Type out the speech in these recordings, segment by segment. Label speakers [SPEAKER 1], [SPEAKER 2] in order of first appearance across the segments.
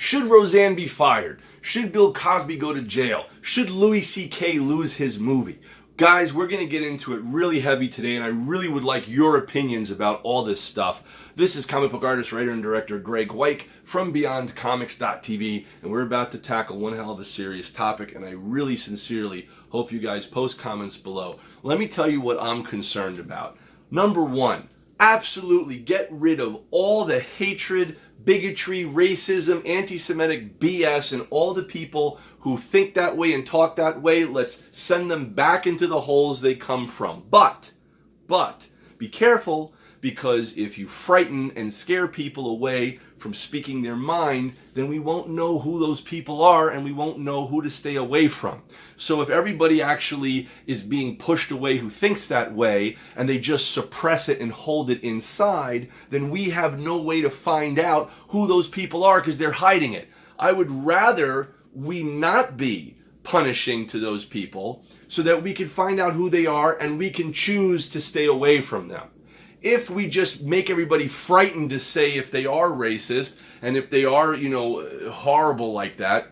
[SPEAKER 1] Should Roseanne be fired? Should Bill Cosby go to jail? Should Louis C.K. lose his movie? Guys, we're going to get into it really heavy today, and I really would like your opinions about all this stuff. This is comic book artist, writer, and director GRAIG WEICH from BeyondComics.tv, and we're about to tackle one hell of a serious topic, and I really sincerely hope you guys post comments below. Let me tell you what I'm concerned about. Number one, absolutely get rid of all the hatred, bigotry, racism, anti-Semitic BS, and all the people who think that way and talk that way. Let's send them back into the holes they come from. But, be careful, because if you frighten and scare people away from speaking their mind, then we won't know who those people are and we won't know who to stay away from. So if everybody actually is being pushed away who thinks that way and they just suppress it and hold it inside, then we have no way to find out who those people are because they're hiding it. I would rather we not be punishing to those people so that we can find out who they are and we can choose to stay away from them. If we just make everybody frightened to say if they are racist and if they are, horrible like that,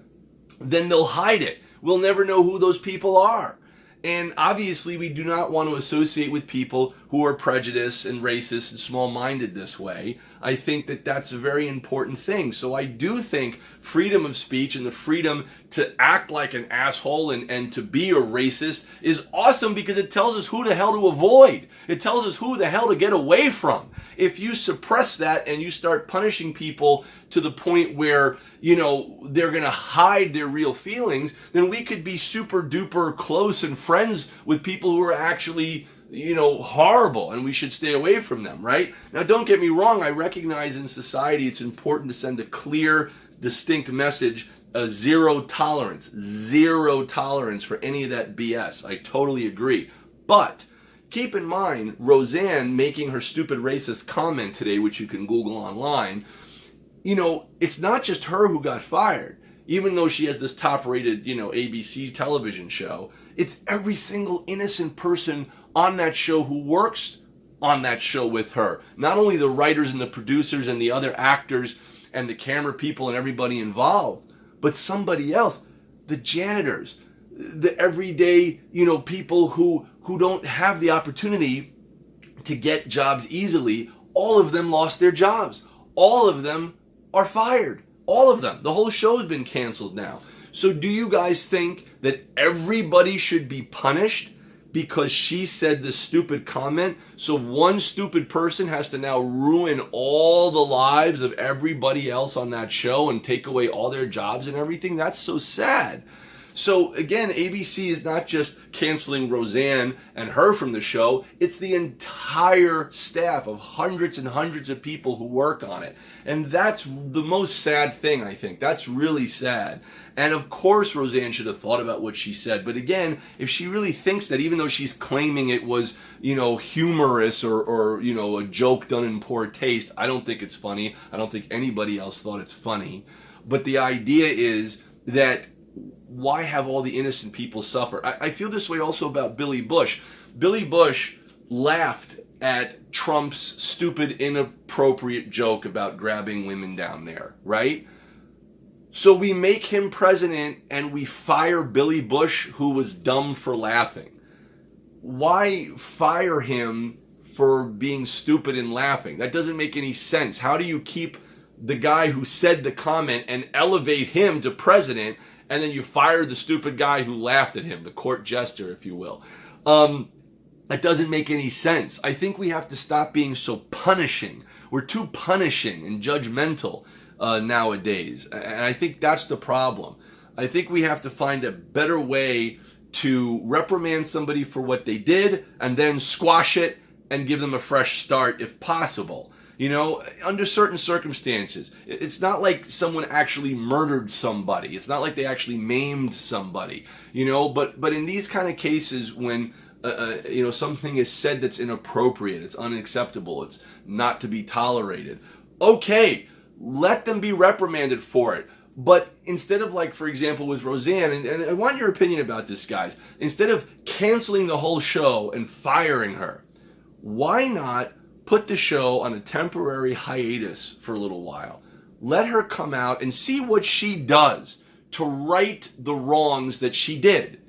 [SPEAKER 1] then they'll hide it. We'll never know who those people are. And obviously we do not want to associate with people who are prejudiced and racist and small-minded this way. I think that that's a very important thing. So I do think freedom of speech and the freedom to act like an asshole and to be a racist is awesome because it tells us who the hell to avoid. It tells us who the hell to get away from. If you suppress that and you start punishing people to the point where, they're going to hide their real feelings, then we could be super duper close and friends with people who are actually, horrible, and we should stay away from them, right? Now, don't get me wrong. I recognize in society it's important to send a clear, distinct message, zero tolerance for any of that BS. I totally agree. But keep in mind, Roseanne making her stupid racist comment today, which you can Google online, it's not just her who got fired. Even though she has this top-rated, ABC television show, it's every single innocent person on that show who works on that show with her. Not only the writers and the producers and the other actors and the camera people and everybody involved, but somebody else, the janitors, the everyday, people who don't have the opportunity to get jobs easily. All of them lost their jobs. All of them are fired. All of them. The whole show's been canceled now. So do you guys think that everybody should be punished because she said this stupid comment? So one stupid person has to now ruin all the lives of everybody else on that show and take away all their jobs and everything? That's so sad. So again, ABC is not just canceling Roseanne and her from the show, it's the entire staff of hundreds and hundreds of people who work on it. And that's the most sad thing, I think. That's really sad. And of course Roseanne should have thought about what she said. But again, if she really thinks that, even though she's claiming it was, humorous or a joke done in poor taste, I don't think it's funny. I don't think anybody else thought it's funny. But the idea is that why have all the innocent people suffer? I feel this way also about Billy Bush. Billy Bush laughed at Trump's stupid, inappropriate joke about grabbing women down there, right? So we make him president and we fire Billy Bush, who was dumb for laughing. Why fire him for being stupid and laughing? That doesn't make any sense. How do you keep the guy who said the comment and elevate him to president, and then you fire the stupid guy who laughed at him, the court jester, if you will? That doesn't make any sense. I think we have to stop being so punishing. We're too punishing and judgmental nowadays. And I think that's the problem. I think we have to find a better way to reprimand somebody for what they did and then squash it and give them a fresh start if possible. Under certain circumstances. It's not like someone actually murdered somebody. It's not like they actually maimed somebody. But in these kind of cases when something is said that's inappropriate, it's unacceptable, it's not to be tolerated, okay, let them be reprimanded for it. But instead of, like, for example, with Roseanne, and I want your opinion about this, guys, instead of canceling the whole show and firing her, why not put the show on a temporary hiatus for a little while? let her come out and see what she does to right the wrongs that she did.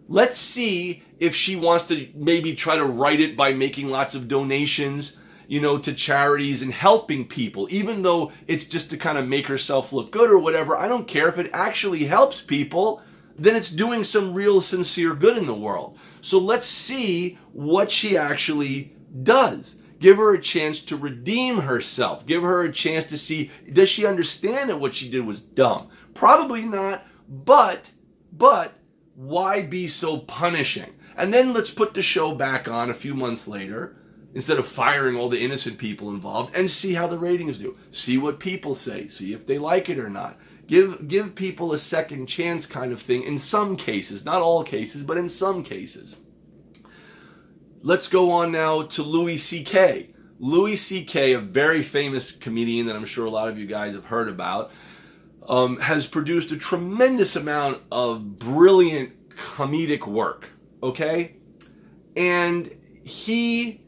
[SPEAKER 1] Let's see if she wants to maybe try to right it by making lots of donations, to charities and helping people, even though it's just to kind of make herself look good or whatever. I don't care if it actually helps people, then it's doing some real sincere good in the world. So let's see what she actually does. Give her a chance to redeem herself. Give her a chance to see, does she understand that what she did was dumb? Probably not, but why be so punishing? And then let's put the show back on a few months later, instead of firing all the innocent people involved, and see how the ratings do. See what people say. See if they like it or not. Give people a second chance kind of thing in some cases. Not all cases, but in some cases. Let's go on now to Louis C.K. Louis C.K., a very famous comedian that I'm sure a lot of you guys have heard about, has produced a tremendous amount of brilliant comedic work, okay? And he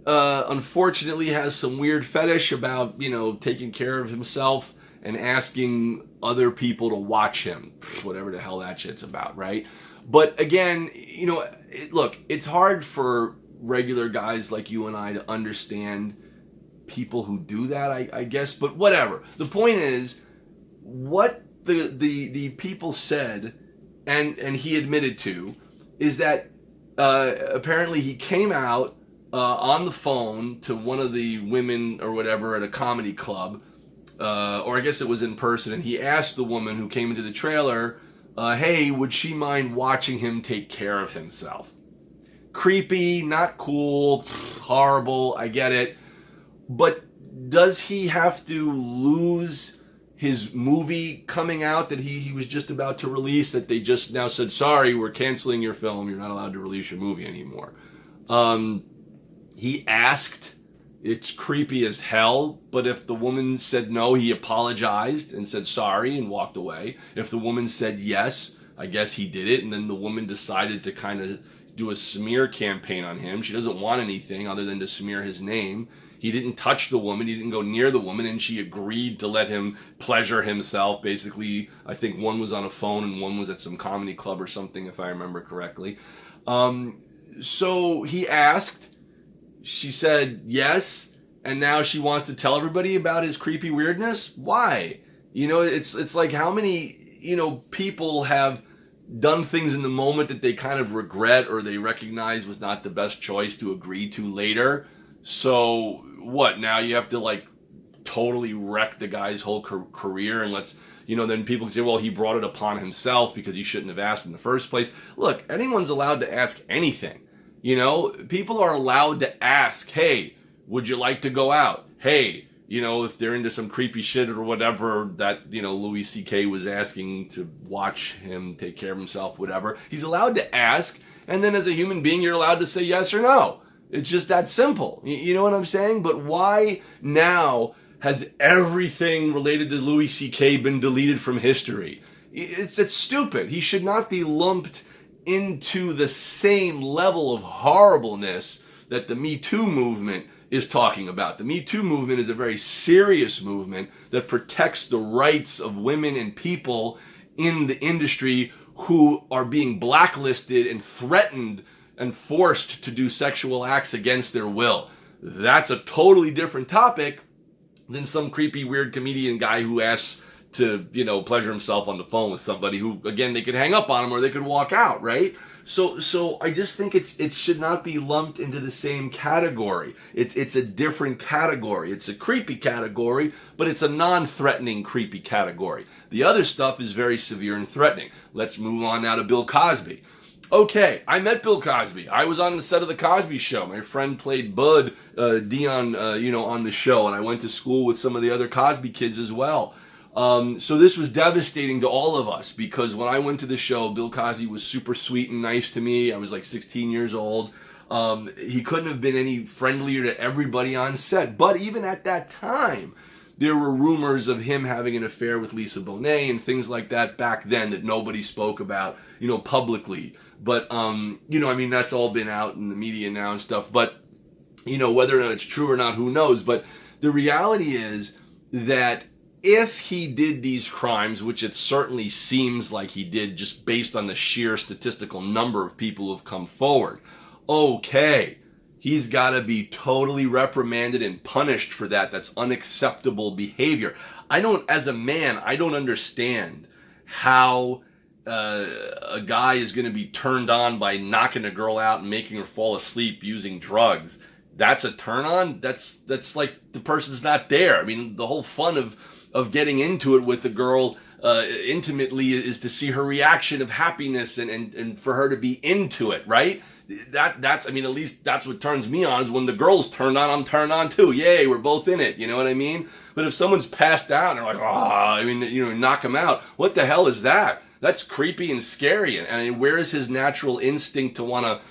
[SPEAKER 1] unfortunately has some weird fetish about, taking care of himself and asking other people to watch him, whatever the hell that shit's about, right? But again, look, it's hard for regular guys like you and I to understand people who do that, I guess, but whatever. The point is, what the people said, and he admitted to, is that apparently he came out on the phone to one of the women or whatever at a comedy club, or I guess it was in person, and he asked the woman who came into the trailer, hey, would she mind watching him take care of himself? Creepy, not cool, horrible, I get it. But does he have to lose his movie coming out that he was just about to release, that they just now said, sorry, we're canceling your film, you're not allowed to release your movie anymore? He asked, it's creepy as hell, but if the woman said no, he apologized and said sorry and walked away. If the woman said yes, I guess he did it, and then the woman decided to kind of do a smear campaign on him. She doesn't want anything other than to smear his name. He didn't touch the woman, he didn't go near the woman, and she agreed to let him pleasure himself. Basically, I think one was on a phone and one was at some comedy club or something, if I remember correctly. So he asked, she said yes, and now she wants to tell everybody about his creepy weirdness? Why? It's like how many, people have done things in the moment that they kind of regret or they recognize was not the best choice to agree to later. So what, now you have to totally wreck the guy's whole career, and then people can say, well, he brought it upon himself because he shouldn't have asked in the first place. Look, anyone's allowed to ask anything. People are allowed to ask, hey, would you like to go out? Hey, if they're into some creepy shit or whatever that, Louis C.K. was asking to watch him take care of himself, whatever. He's allowed to ask, and then as a human being, you're allowed to say yes or no. It's just that simple. You know what I'm saying? But why now has everything related to Louis C.K. been deleted from history? It's stupid. He should not be lumped into the same level of horribleness that the Me Too movement is talking about. The Me Too movement is a very serious movement that protects the rights of women and people in the industry who are being blacklisted and threatened and forced to do sexual acts against their will. That's a totally different topic than some creepy, weird comedian guy who asks to, pleasure himself on the phone with somebody who, again, they could hang up on him or they could walk out, right? So I just think it should not be lumped into the same category. It's a different category. It's a creepy category, but it's a non-threatening creepy category. The other stuff is very severe and threatening. Let's move on now to Bill Cosby. Okay, I met Bill Cosby. I was on the set of the Cosby Show. My friend played Bud Dion, on the show, and I went to school with some of the other Cosby kids as well. So this was devastating to all of us because when I went to the show, Bill Cosby was super sweet and nice to me. I was 16 years old. He couldn't have been any friendlier to everybody on set. But even at that time, there were rumors of him having an affair with Lisa Bonet and things like that back then that nobody spoke about, publicly. But, that's all been out in the media now and stuff. But, whether or not it's true or not, who knows? But the reality is that if he did these crimes, which it certainly seems like he did just based on the sheer statistical number of people who have come forward, okay, he's got to be totally reprimanded and punished for that. That's unacceptable behavior. As a man, I don't understand how a guy is going to be turned on by knocking a girl out and making her fall asleep using drugs. That's a turn on? That's like the person's not there. I mean, the whole fun of getting into it with the girl intimately is to see her reaction of happiness and for her to be into it, right? That's at least that's what turns me on, is when the girl's turned on, I'm turned on too. Yay, we're both in it, you know what I mean? But if someone's passed out and they're like, knock him out, what the hell is that? That's creepy and scary. And where is his natural instinct to want to,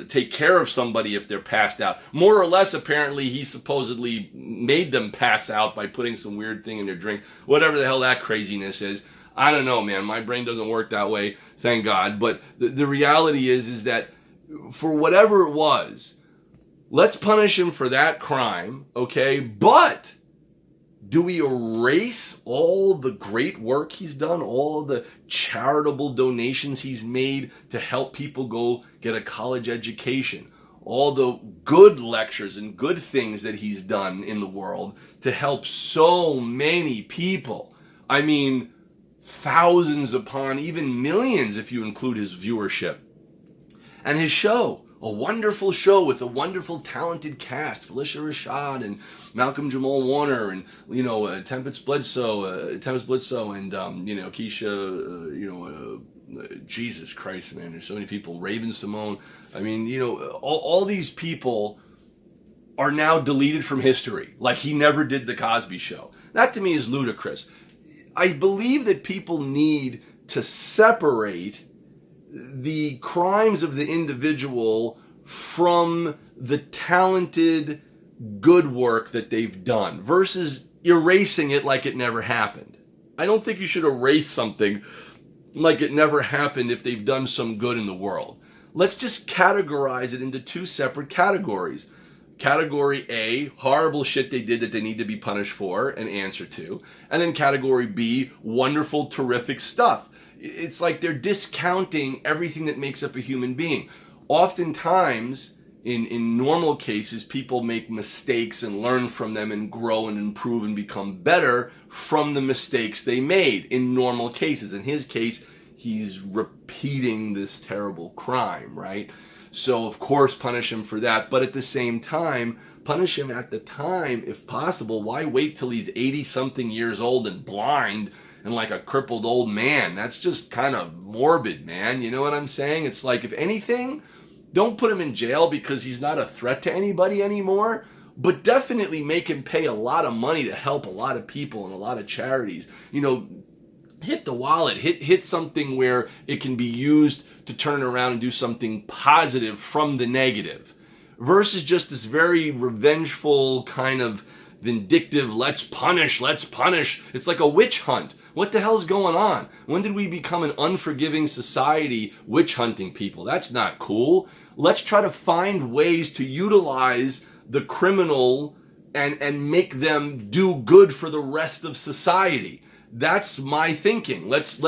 [SPEAKER 1] take care of somebody if they're passed out? More or less, apparently, he supposedly made them pass out by putting some weird thing in their drink. Whatever the hell that craziness is. I don't know, man. My brain doesn't work that way, thank God. But the reality is that for whatever it was, let's punish him for that crime, okay? But do we erase all the great work he's done, all the charitable donations he's made to help people go get a college education, all the good lectures and good things that he's done in the world to help so many people? I mean, thousands upon even millions if you include his viewership. And his show, a wonderful show with a wonderful, talented cast, Felicia Rashad and Malcolm Jamal Warner and, Tempest Bledsoe and, Keisha, Jesus Christ, man, there's so many people, Raven Simone. I mean, all these people are now deleted from history, like he never did the Cosby Show. That to me is ludicrous. I believe that people need to separate the crimes of the individual from the talented good work that they've done versus erasing it like it never happened. I don't think you should erase something like it never happened if they've done some good in the world. Let's just categorize it into two separate categories. Category A, horrible shit they did that they need to be punished for and answer to. And then category B, wonderful, terrific stuff. It's like they're discounting everything that makes up a human being. Oftentimes, in normal cases, people make mistakes and learn from them and grow and improve and become better from the mistakes they made in normal cases. In his case, he's repeating this terrible crime, right? So, of course, punish him for that. But at the same time, punish him at the time, if possible. Why wait till he's 80-something years old and blind and like a crippled old man? That's just kind of morbid, man. You know what I'm saying? It's like, if anything, don't put him in jail because he's not a threat to anybody anymore. But definitely make him pay a lot of money to help a lot of people and a lot of charities. Hit the wallet, hit something where it can be used to turn around and do something positive from the negative, versus just this very revengeful kind of vindictive, let's punish. It's like a witch hunt. What the hell's going on? When did we become an unforgiving society witch hunting people? That's not cool. Let's try to find ways to utilize the criminal and make them do good for the rest of society. That's my thinking. Let's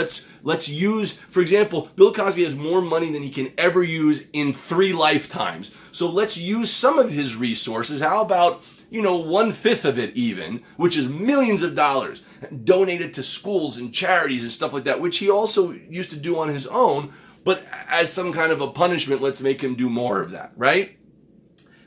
[SPEAKER 1] use, for example, Bill Cosby has more money than he can ever use in 3 lifetimes. So let's use some of his resources. How about, 1/5 of it even, which is millions of dollars, donated to schools and charities and stuff like that, which he also used to do on his own, but as some kind of a punishment, let's make him do more of that, right?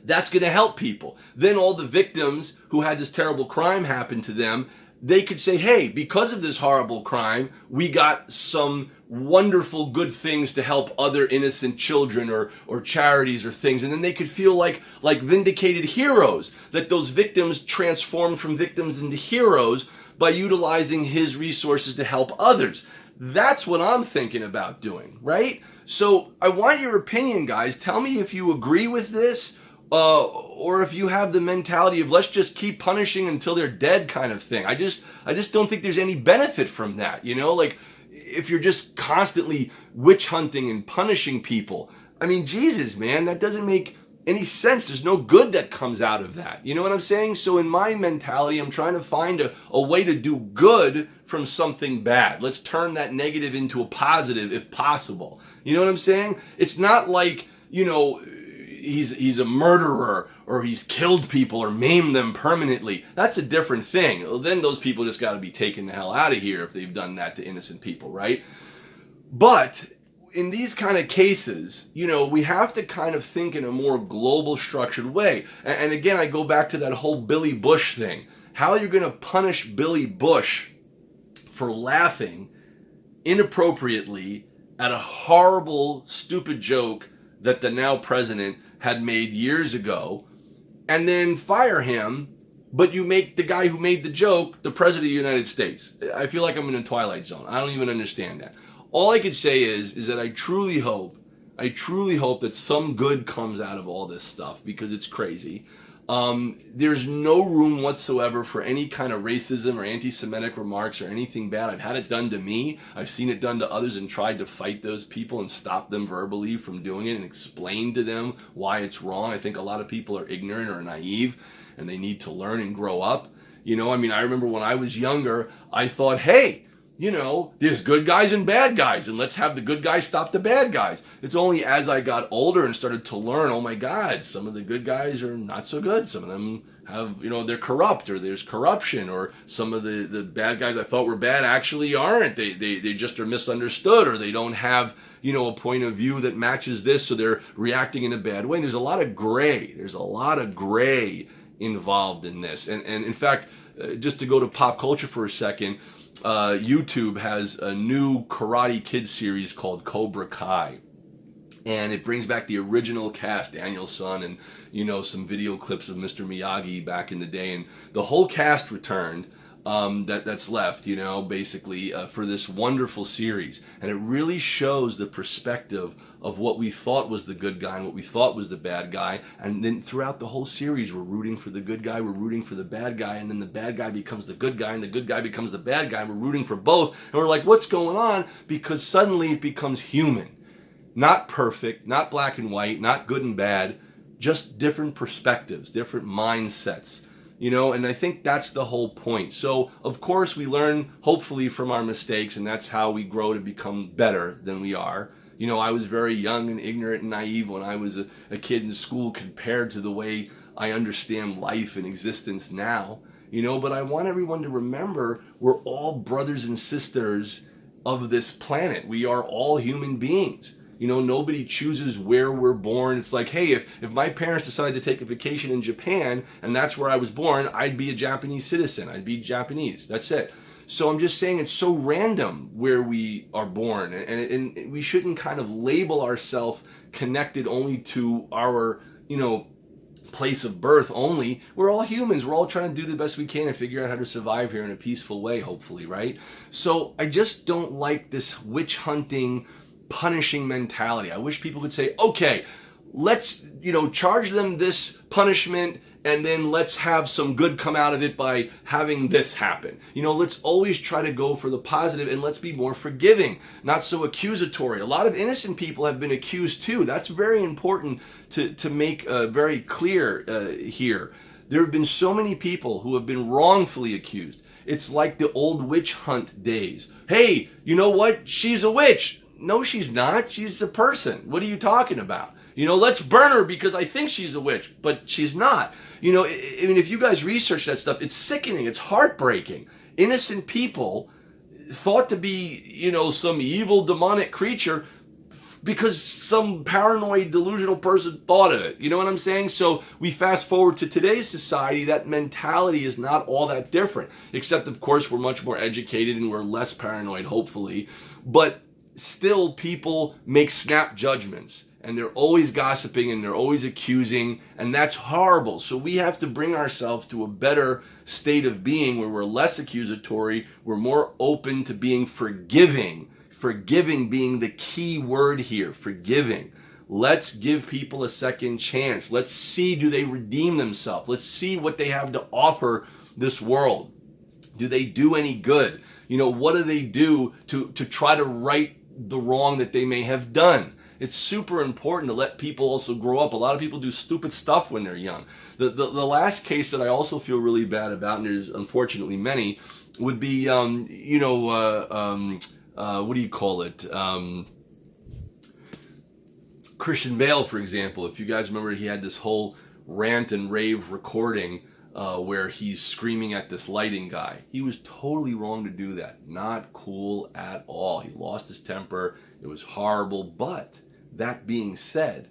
[SPEAKER 1] That's going to help people. Then all the victims who had this terrible crime happen to them, they could say, hey, because of this horrible crime, we got some wonderful good things to help other innocent children or charities or things. And then they could feel like vindicated heroes, that those victims transformed from victims into heroes by utilizing his resources to help others. That's what I'm thinking about doing, right? So I want your opinion, guys. Tell me if you agree with this, or if you have the mentality of let's just keep punishing until they're dead kind of thing. I just don't think there's any benefit from that, like if you're just constantly witch hunting and punishing people. I mean, Jesus, man, that doesn't make any sense. There's no good that comes out of that. You know what I'm saying? So in my mentality, I'm trying to find a way to do good from something bad. Let's turn that negative into a positive if possible. You know what I'm saying? It's not like, you know, he's a murderer or he's killed people or maimed them permanently. That's a different thing. Well, then those people just got to be taken the hell out of here if they've done that to innocent people, right? But in these kind of cases, you know, we have to kind of think in a more global, structured way. And again, I go back to that whole Billy Bush thing. How you're going to punish Billy Bush for laughing inappropriately at a horrible, stupid joke that the now president had made years ago, and then fire him, but you make the guy who made the joke the president of the United States. I feel like I'm in a Twilight Zone. I don't even understand that. All I could say is that I truly hope that some good comes out of all this stuff, because it's crazy. There's no room whatsoever for any kind of racism or anti-Semitic remarks or anything bad. I've had it done to me. I've seen it done to others and tried to fight those people and stop them verbally from doing it and explain to them why it's wrong. I think a lot of people are ignorant or naive and they need to learn and grow up. You know, I mean, I remember when I was younger, I thought, hey, you know, there's good guys and bad guys, and let's have the good guys stop the bad guys. It's only as I got older and started to learn, oh my God, some of the good guys are not so good. Some of them have, you know, they're corrupt, or there's corruption, or some of the bad guys I thought were bad actually aren't. They just are misunderstood, or they don't have, you know, a point of view that matches this, so they're reacting in a bad way. And there's a lot of gray. There's a lot of gray involved in this. And in fact, just to go to pop culture for a second, YouTube has a new Karate Kid series called Cobra Kai, and it brings back the original cast, Daniel-san, and, you know, some video clips of Mr. Miyagi back in the day, and the whole cast returned that's left, you know, basically for this wonderful series. And it really shows the perspective of what we thought was the good guy and what we thought was the bad guy. And then throughout the whole series, we're rooting for the good guy, we're rooting for the bad guy, and then the bad guy becomes the good guy, and the good guy becomes the bad guy, and we're rooting for both. And we're like, what's going on? Because suddenly it becomes human. Not perfect, not black and white, not good and bad, just different perspectives, different mindsets. You know, and I think that's the whole point. So, of course, we learn, hopefully, from our mistakes, and that's how we grow to become better than we are. You know, I was very young and ignorant and naive when I was a kid in school compared to the way I understand life and existence now. You know, but I want everyone to remember we're all brothers and sisters of this planet. We are all human beings. You know, nobody chooses where we're born. It's like, hey, if my parents decided to take a vacation in Japan and that's where I was born, I'd be a Japanese citizen. I'd be Japanese. That's it. So I'm just saying it's so random where we are born. And we shouldn't kind of label ourselves connected only to our, you know, place of birth only. We're all humans. We're all trying to do the best we can and figure out how to survive here in a peaceful way, hopefully, right? So I just don't like this witch hunting, punishing mentality. I wish people could say, okay, let's, you know, charge them this punishment and then let's have some good come out of it by having this happen. You know, let's always try to go for the positive, and let's be more forgiving, not so accusatory. A lot of innocent people have been accused too. That's very important to make very clear here. There have been so many people who have been wrongfully accused. It's like the old witch hunt days. Hey, you know what? She's a witch. No, she's not. She's a person. What are you talking about? You know, let's burn her because I think she's a witch, but she's not. You know, I mean, if you guys research that stuff, it's sickening. It's heartbreaking. Innocent people thought to be, you know, some evil demonic creature because some paranoid, delusional person thought of it. You know what I'm saying? So we fast forward to today's society, that mentality is not all that different. Except, of course, we're much more educated and we're less paranoid, hopefully. But still, people make snap judgments. And they're always gossiping and they're always accusing. And that's horrible. So we have to bring ourselves to a better state of being where we're less accusatory. We're more open to being forgiving. Forgiving being the key word here. Forgiving. Let's give people a second chance. Let's see, do they redeem themselves? Let's see what they have to offer this world. Do they do any good? You know, what do they do to try to right the wrong that they may have done? It's super important to let people also grow up. A lot of people do stupid stuff when they're young. The last case that I also feel really bad about, and there's unfortunately many, would be, what do you call it? Christian Bale, for example. If you guys remember, he had this whole rant and rave recording where he's screaming at this lighting guy. He was totally wrong to do that. Not cool at all. He lost his temper. It was horrible. But that being said,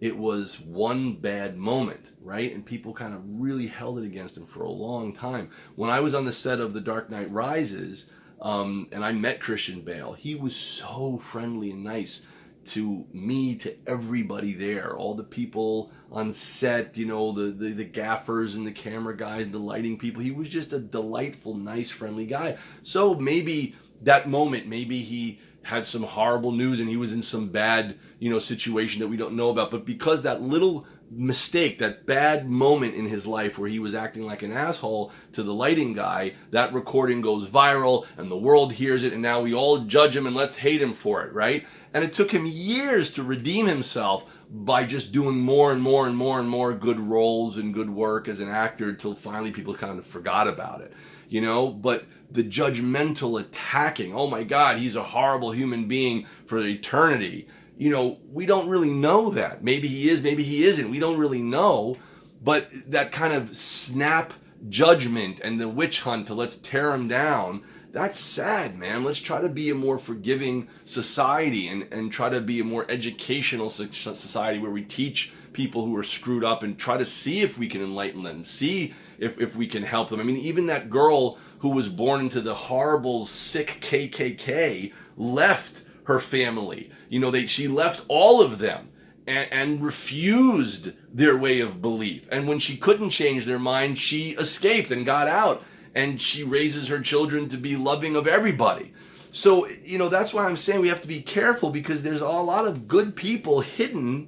[SPEAKER 1] it was one bad moment, right? And people kind of really held it against him for a long time. When I was on the set of The Dark Knight Rises, and I met Christian Bale, he was so friendly and nice to me, to everybody there, all the people on set, you know, the gaffers and the camera guys and the lighting people. He was just a delightful, nice, friendly guy. So maybe that moment, maybe he had some horrible news and he was in some bad, you know, situation that we don't know about. But because that little mistake, that bad moment in his life where he was acting like an asshole to the lighting guy, that recording goes viral and the world hears it, and now we all judge him and let's hate him for it, right? And it took him years to redeem himself by just doing more and more and more and more good roles and good work as an actor until finally people kind of forgot about it, you know? But the judgmental attacking, oh my God, he's a horrible human being for eternity. You know, we don't really know that. Maybe he is, maybe he isn't. We don't really know. But that kind of snap judgment and the witch hunt to let's tear him down, that's sad, man. Let's try to be a more forgiving society and try to be a more educational society where we teach people who are screwed up and try to see if we can enlighten them, see if we can help them. I mean, even that girl who was born into the horrible, sick KKK left her family. You know, she left all of them and refused their way of belief. And when she couldn't change their mind, she escaped and got out. And she raises her children to be loving of everybody. So, you know, that's why I'm saying we have to be careful, because there's a lot of good people hidden,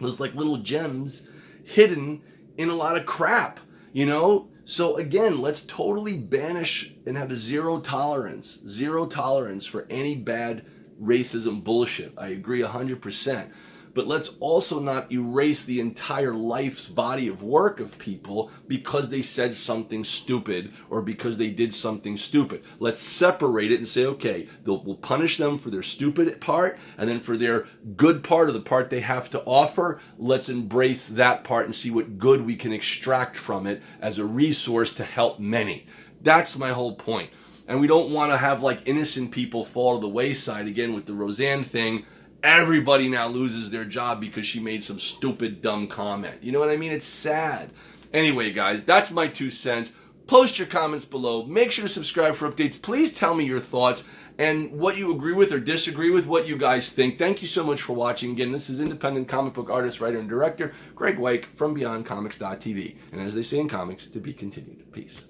[SPEAKER 1] those like little gems hidden in a lot of crap, you know? So again, let's totally banish and have a zero tolerance for any bad racism bullshit. I agree 100%. But let's also not erase the entire life's body of work of people because they said something stupid or because they did something stupid. Let's separate it and say, okay, we'll punish them for their stupid part, and then for their good part, or the part they have to offer, let's embrace that part and see what good we can extract from it as a resource to help many. That's my whole point. And we don't want to have like innocent people fall to the wayside again with the Roseanne thing. Everybody now loses their job because she made some stupid, dumb comment. You know what I mean? It's sad. Anyway, guys, that's my 2 cents. Post your comments below. Make sure to subscribe for updates. Please tell me your thoughts and what you agree with or disagree with, what you guys think. Thank you so much for watching. Again, this is independent comic book artist, writer, and director, GRAIG WEICH from BeyondComics.tv. And as they say in comics, to be continued. Peace.